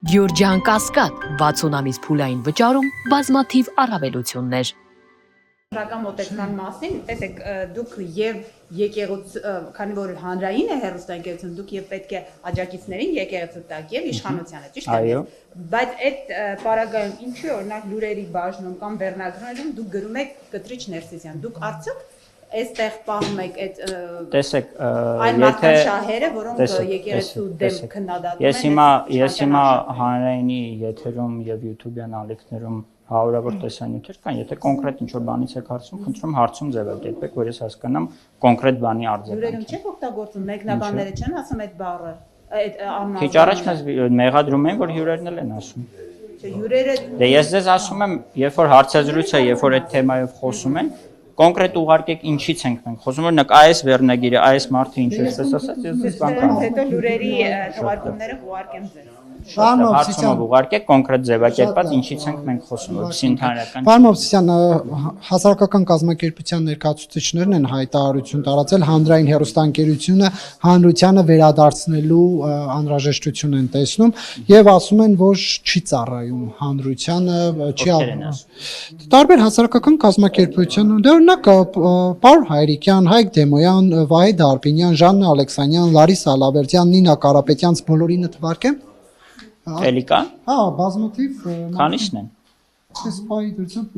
Գյուրջան Կասկադ 60 ամիս փուլային վճարում բազմաթիվ առավելություններ։ Ռական մոտեցման մասին, տեսեք, դուք եւ եկեղեցու, քանի որ հանրային է հեռուստաընկերություն, դուք եւ պետք է աջակիցներին եկեղեցու տակ եւ իշխանությանը, ճիշտ է։ Այո։ Բայց այդ պարագայում ինչի օրինակ լուրերի բաժնում կամ վերնագրերում դուք գրում եք Կտրիչ Ներսիսյան, դուք արդյոք այստեղ պահում եք այդ տեսեք, այն մարդկանց շահերը, որոնք եկեղեցու դեմ քննադատում են։ Ես հիմա հանրայինի եթերում եւ YouTube-յան ալիքներում հարյուրավոր տեսանյութեր կան, եթե կոնկրետ ինչ-որ բանից եք հարցում, խնդրում հարցում ձևակերպեք, որ ես հասկանամ կոնկրետ բանի արձագանքը։ Լուրերում չեք օգտագործում, մեկնաբանները չեն ասում այդ բառը, այդ անունը։ Քիչ առաջ մեզ մեղադրում են, որ հյուրերն էլ են ասում։ Հյուրերը Դե ես ձեզ ասում եմ, երբ որ հարցազրույց է, երբ որ այդ թեմայով խոսում են, կոնկրետ ուղարկեք ինչից ենք մենք խոսում, որ նկ այս վերնագիրը, այս մարդը ինչ է ասած, ես ձեզ բան կամ։ հետո լուրերի թողարկումները ուղարկեմ ձեզ։ Հարցումով ուղարկեք կոնկրետ ձևակերպած ինչից ենք մենք խոսում, որպեսզի ընդհանրական։ Պարոն Մովսիսյան, հասարակական կազմակերպության ներկայացուցիչներն են հայտարարություն տարածել հանրային հեռուստաընկերությունը հանրությանը վերադարձնելու անհրաժեշտություն են տեսնում եւ ասում են, որ չի ծառայում հանրությանը, չի տարբեր հասարակական կազմակերպություն, դե օրինակ Պարոն Հայրիկյան, Հայկ Դեմոյան, Վահե Դարբինյան, Ժաննա Ալեքսանյան, Լարիսա Ալավերդյան, Նինա Կարապետյանց բոլորինը թվարկեմ։ Էլի կա։ Հա, բազմաթիվ Քանիսն են։ Այս պահի դրությամբ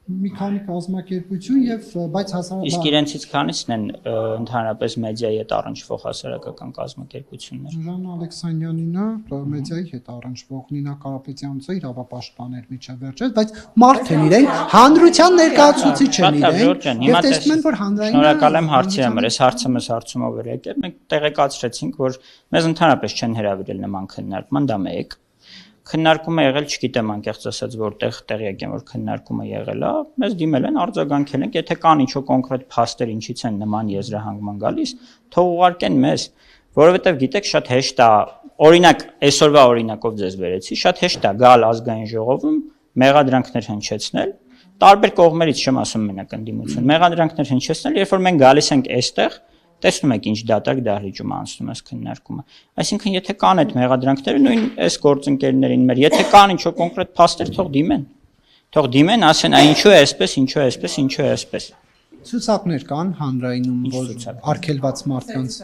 մի քանի կազմակերպություն եւ բայց Իսկ իրենցից քանիսն են ընդհանրապես մեդիայի հետ առնչվող հասարակական կազմակերպություններ։ Ժաննա Ալեքսանյանինը մեդիայի հետ առնչվող, Նինա Կարապետյանցը իրավապաշտպաներ միջև վերջերս, բայց մարդ են իրեն, հանրության ներկայացուցիչ են իրեն։ Եվ տեսնում են, որ հանրային Շնորհակալ եմ հարցի համար, այս հարցը մեզ հարցումով էր եկել, մենք տեղեկացրեցինք, որ մեզ ընդհանրապես չեն հրավիրել նման քննարկման, դա մեկ։ Քննարկումը եղել, չգիտեմ անկեղծ ասած որտեղ տեղյակ եմ որ քննարկումը եղել է, մեզ դիմել են արձագանքել ենք, եթե կան ինչ-որ կոնկրետ փաստեր ինչից են նման եզրահանգման գալիս, թող ուղարկեն մեզ, որովհետև գիտեք շատ հեշտ է, օրինակ այսօրվա օրինակով ձեզ վերեցի, շատ հեշտ է գալ ազգային ժողովում, մեղադրանքներ հնչեցնել, տարբեր կողմերից չեմ ասում մենակ ընդդիմություն, մեղադրանքներ հնչեցնել, երբ որ մենք գալիս ենք այստեղ տեսնում եք ինչ դատարկ դահլիճում անցնում այս քննարկումը։ Այսինքն եթե կան այդ մեղադրանքները նույն այս գործընկերներին մեր, եթե կան ինչ-որ կոնկրետ փաստեր, թող դիմեն։ Թող դիմեն, ասեն, ինչու է այսպես, ինչու է այսպես, ինչու է այսպես։ Ցուցակներ կան հանրայինում, որ արգելված մարդկանց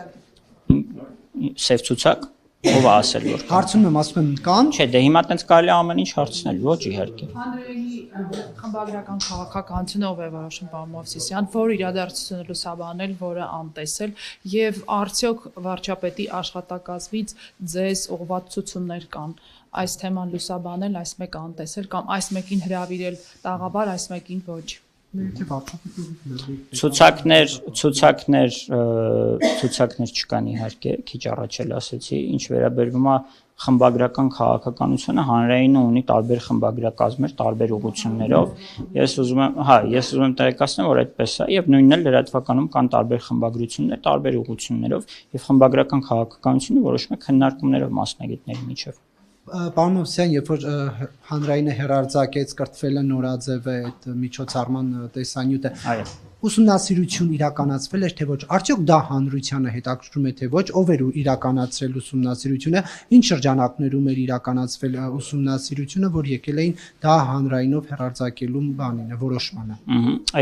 Սև ցուցակ, ով է ասել որ հարցում եմ, ասում եմ կան։ Չէ, դե հիմա տենց կարելի ամեն ինչ հարցնել, ոչ իհարկե։ Հանրայինի խմբագրական քաղաքականությունը ով է որոշում պարոն Մովսիսյան, որ իրադարձությունը լուսաբանել, որը անտեսել եւ արդյոք վարչապետի աշխատակազմից ձեզ ուղղված ցուցումներ կան այս թեման լուսաբանել, այս մեկը անտեսել կամ այս մեկին հրավիրել տաղավար, այս մեկին ոչ։ Ցուցակներ չկան իհարկե, քիչ առաջ էլ ասեցի, ինչ վերաբերվում է խմբագրական քաղաքականությունը, հանրայինը ունի տարբեր խմբագրակազմեր, տարբեր ուղղություններով։ Ես ուզում եմ տեղեկացնել, որ այդպես է, եւ նույնն էլ լրատվականում կան տարբեր խմբագրություններ, տարբեր ուղղություններով, եւ խմբագրական քաղաքականությունը որոշում է քննարկումներով մասնագետների միջև։ Պարոն Մովսիսյան, երբ որ հանրայինը հերարձակեց, կրթվել է նորաձև է այդ միջոցառման տեսանյութը, ուսումնասիրություն իրականացվել էր թե ոչ, արդյոք դա հանրությանը հետաքրքրում է թե ոչ, ով էր իրականացրել ուսումնասիրությունը, ինչ շրջանակներում էր իրականացվել ուսումնասիրությունը, որ եկել էին դա հանրայինով հերարձակելու բանին, որոշմանը։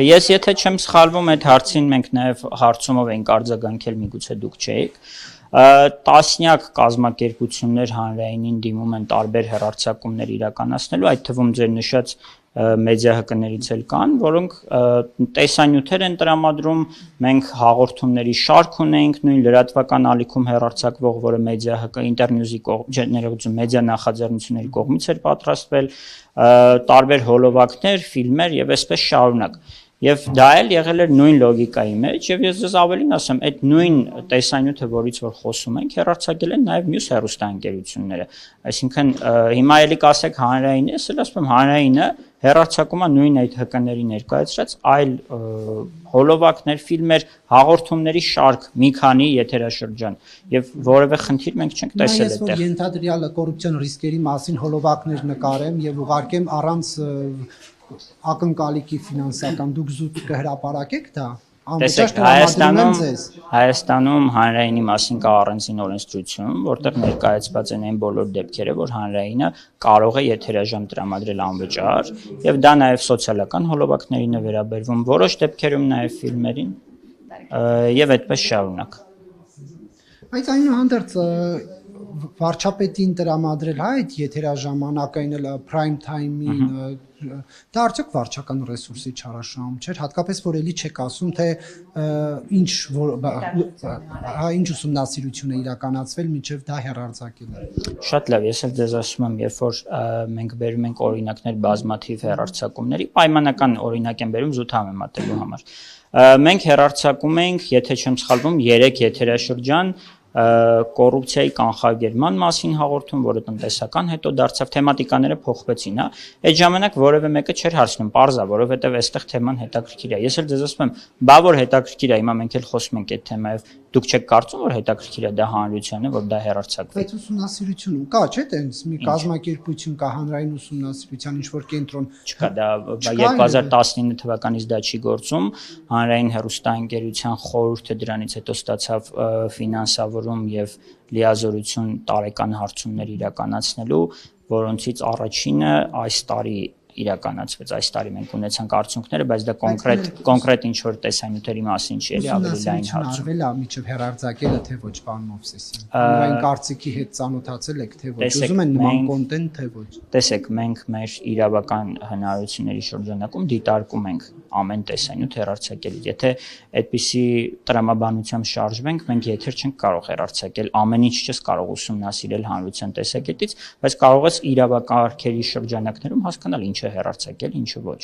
Ես եթե չեմ սխալվում, այդ հարցին մենք նաև հարցումով ենք արձագանքել, միգուցե դուք չէիք։ Տասնյակ կազմակերպություններ հանրայինին դիմում են տարբեր հեռարձակումներ իրականացնելու, այդ թվում ձեր նշած մեդիա հկներից էլ կան, որոնք տեսանյութեր են տրամադրում, մենք հաղորդումների շարք ունենք, նույն լրատվական ալիքում հեռարձակվող, որը մեդիա հկ ինտերնյուզի մեդիա նախաձեռնությունների կողմից էր պատրաստվել, տարբեր հոլովակներ, ֆիլմեր եւ այսպես շարունակ։ Եվ դա էլ եղել էր նույն լոգիկայի մեջ, եւ ես ձեզ ավելին ասեմ, այդ նույն տեսանյութը, որից որ խոսում ենք, հեռարձակել են նաեւ մյուս հեռուստաընկերությունները։ Այսինքն հիմա էլի կասեք հանրայինը, ես էլ ասում եմ հանրայինը հեռարձակում է նույն այդ հկների ներկայացրած այլ հոլովակներ, ֆիլմեր, հաղորդումների շարք, մի քանի եթերաշրջան, եւ որևէ խնդիր մենք չենք տեսել այդտեղ։ Ես որ ենթադրյալ կոռուպցիոն ռիսկերի մասին հոլովակներ նկարեմ եւ ուղարկեմ առանց ակնկալիքի ֆինանսական, դուք զուտ կհրապարակեք դա։ անվճար տրամադրում են ձեզ։ Հայաստանում հանրայինի մասին կա առանձին օրենսդրություն, որտեղ ներկայացված են այն բոլոր դեպքերը, որ հանրայինը կարող է եթերաժամ տրամադրել անվճար, եւ դա նաեւ սոցիալական հոլովակներին է վերաբերվում, որոշ դեպքերում նաեւ ֆիլմերին, եւ այդպես շարունակ։ Բայց այնուհանդերձ վարչապետին տրամադրել հա այդ եթերաժամանակային prime time-ին դա արդյոք վարչական ռեսուրսի չարաշահում չէր, հատկապես որ էլի չեք ասում թե ինչ ինչ ուսումնասիրություն է իրականացվել մինչև դա հեռարձակելը։ Շատ լավ, ես էլ ձեզ ասում եմ, երբ որ մենք բերում ենք օրինակներ բազմաթիվ հեռարձակումների, պայմանական օրինակ եմ բերում զուտ համեմատելու համար։ Մենք հեռարձակում ենք, եթե չեմ սխալվում, 3 եթերաշրջան կոռուպցիայի կանխարգելման մասին հաղորդում, որը տնտեսական հետո դարձավ, թեմատիկաները փոխվեցին, հա։ Այդ ժամանակ որևէ մեկը չէր հարցնում, պարզա, որովհետև այստեղ թեման հետաքրքիր է։ Ես էլ ձեզ ասում եմ, բա որ հետաքրքիր է, հիմա մենք էլ խոսում ենք այդ թեմայով, դուք չեք կարծում, որ հետաքրքիր է դա հանրության է, որ դա հեռարձակվի։ Բայց ուսումնասիրություն կա, չէ՞, տենց մի կազմակերպություն կա, հանրային ուսումնասիրության ինչ-որ կենտրոն։ Չկա, դա 2019 թվականից դա չի գործում, հանրային հեռուստաընկերության խորհուրդը դրանից հետո ստացավ ֆինանսավորում եւ լիազորություն տարեկան հարցումներ իրականացնելու, որոնցից առաջինը այս տարի իրականացվեց, այս տարի մենք ունեցանք արդյունքները, բայց դա կոնկրետ ինչ որ տեսանյութերի մասին չի, էլի ավելի լայն հարցում։ Արվել է միջև հեռարձակելը թե ոչ, պարոն Մովսեսյան։ Այն կարծիքի հետ ծանոթացել եք թե ոչ, ուզում են նման կոնտենտ թե ոչ։ Տեսեք, մենք մեր իրավական հնարավորությունների շրջանակում դիտարկում ենք ամեն տեսանյութ հեռարձակելուց։ Եթե այդպիսի տրամաբանությամբ շարժվենք, մենք եթեր չենք կարող հեռարձակել, ամեն ինչ չես կարող ուսումնասիրել հանրության տեսակետից, բայց կարող ես իրավակարգերի շրջանակներում հասկանալ ինչ է հեռարձակել, ինչը ոչ։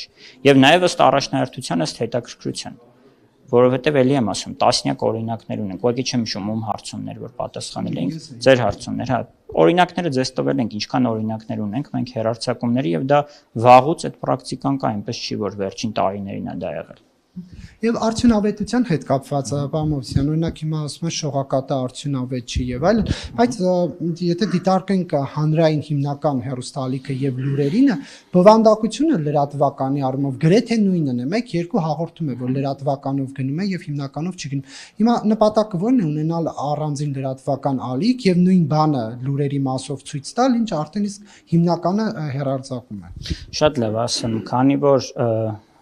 Եվ նաև ըստ առաջնահերթության, ըստ հետաքրքրության, որովհետև էլի եմ ասում, տասնյակ օրինակներ ունենք, ուղղակի չեմ հիշում ում հարցումներ, որ պատասխանել ենք, ձեր հարցումներ, հա, օրինակները ձեզ տվել ենք, ինչքան օրինակներ ունենք մենք հեռարձակումների եւ դա վաղուց այդ պրակտիկան կա, այնպես չի, որ վերջին տարիներին է դա եղել։ Եվ արդյունավետության հետ կապված պարոն Մովսյան, օրինակ հիմա ասում են շողակատը արդյունավետ չի եւ այլն, բայց եթե դիտարկենք հանրային հիմնական հեռուստալիքը եւ լուրերինը, բովանդակությունը լրատվականի առումով գրեթե նույնն է, 1-2 հաղորդում է, որ լրատվականով գնում է եւ հիմնականով չի գնում։ Հիմա նպատակը ո՞րն է ունենալ առանձին լրատվական ալիք եւ նույն բանը լուրերի մասով ցույց տալ, ինչ արդեն իսկ հիմնականը հեռարձակում է։ Շատ լավ ասեմ, քանի որ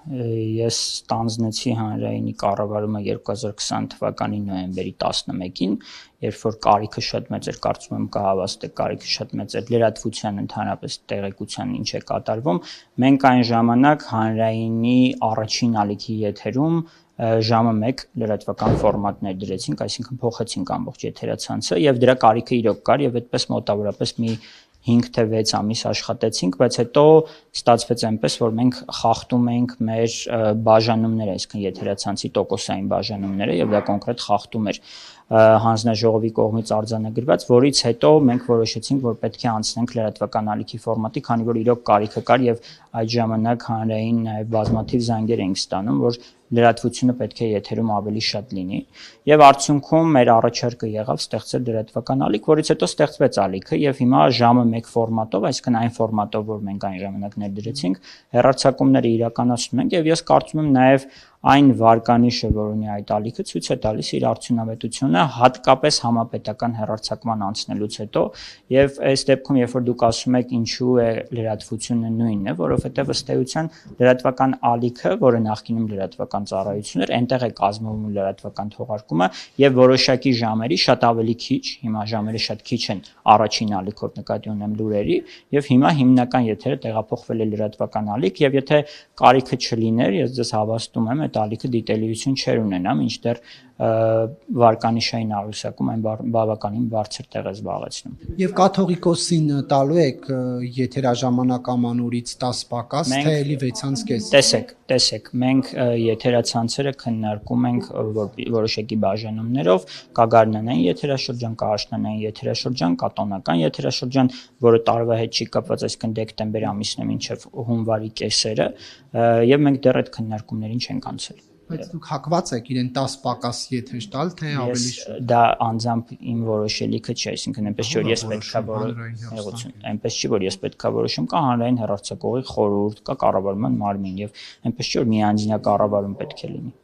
ես ստանձնեցի հանրայինի կառավարումը 2020 թվականի նոյեմբերի 11-ին, երբ որ կարիքը շատ մեծ էր, կարծում եմ կհավաստեք, կարիքը շատ մեծ էր լրատվության ընդհանրապես տեղեկության ինչ է կատարվում, մենք այն ժամանակ հանրայինի առաջին ալիքի եթերում ժամը 1 լրատվական ֆորմատներ դրեցինք, այսինքն փոխեցինք ամբողջ եթերացանցը եւ դրա կարիքը իրոք կար եւ այդպես մոտավորապես մի 5 թե 6 ամիս աշխատեցինք, բայց հետո ստացվեց այնպես, որ մենք խախտում ենք մեր բաժանումները, այսինքն եթերացանցի տոկոսային բաժանումները եւ դա կոնկրետ խախտում էր հանձնաժողովի կողմից արձանագրված, որից հետո մենք որոշեցինք, որ պետք է անցնենք լրատվական ալիքի ֆորմատի, քանի որ իրոք կարիքը կար եւ այդ ժամանակ հանրային նաեւ բազմաթիվ զանգեր էինք ստանում, որ լրատվությունը պետք է եթերում ավելի շատ լինի եւ արդյունքում մեր առաջարկը եղավ ստեղծել լրատվական ալիք, որից հետո ստեղծվեց ալիքը եւ հիմա ժամը 1 ֆորմատով, այսինքն այն ֆորմատով, որ մենք այն ժամանակ ներդրեցինք, հեռարձակումները իրականացնում ենք եւ ես կարծում եմ նաեւ այն վարկանիշը, որ ունի այդ ալիքը, ցույց է տալիս իր արդյունավետությունը, հատկապես համապետական հեռարձակման անցնելուց հետո եւ այս դեպքում, երբ որ դուք ասում եք ինչու է լրատվությունը նույնն է, որովհետեւ ըստ էության լրատվական ալիքը, որը նախկինում լրատվական ծառայություն էր, այնտեղ է կազմվում լրատվական թողարկումը եւ որոշակի ժամերի շատ ավելի քիչ, հիմա ժամերը շատ քիչ են առաջին ալիքով նկատի ունեմ լուրերի եւ հիմա հիմնական եթերը տեղափոխվել է լրատվական ալիք եւ եթե կարիքը չլիներ, ես ձեզ հավաստում եմ, այդ ալիքը դիտելիություն չէր ունենա, մինչդեռ վարկանիշային աղյուսակում այն բավականին բարձր տեղ է զբաղեցնում։ Եվ կաթողիկոսին տալու եք եթերաժամանակ ամանորից 10 պակաս, թե էլի 6.5։ Տեսեք, մենք եթերացանցերը քննարկում ենք որոշակի բաժանումներով, կա գարնանային եթերաշրջան, կա աշնանային եթերաշրջան, կա տոնական եթերաշրջան, որը տարվա հետ չի կապված, այսինքն դեկտեմբեր ամիսն է մինչև հունվարի կեսերը, եւ մենք դեռ այդ քննարկումներին չենք անցել։ Բայց դուք հակված եք իրեն 10 պակաս եթեր տալ, թե ավելի շուտ։ Դա անձամբ իմ որոշելիքը չէ, այսինքն այնպես չի, որ ես պետքա այնպես չի, որ ես պետքա որոշում, կա հանրային հեռարձակողի խորհուրդ, կա կառավարման մարմին եւ այնպես չի, որ միանձնյա կառավարում պետք է լինի։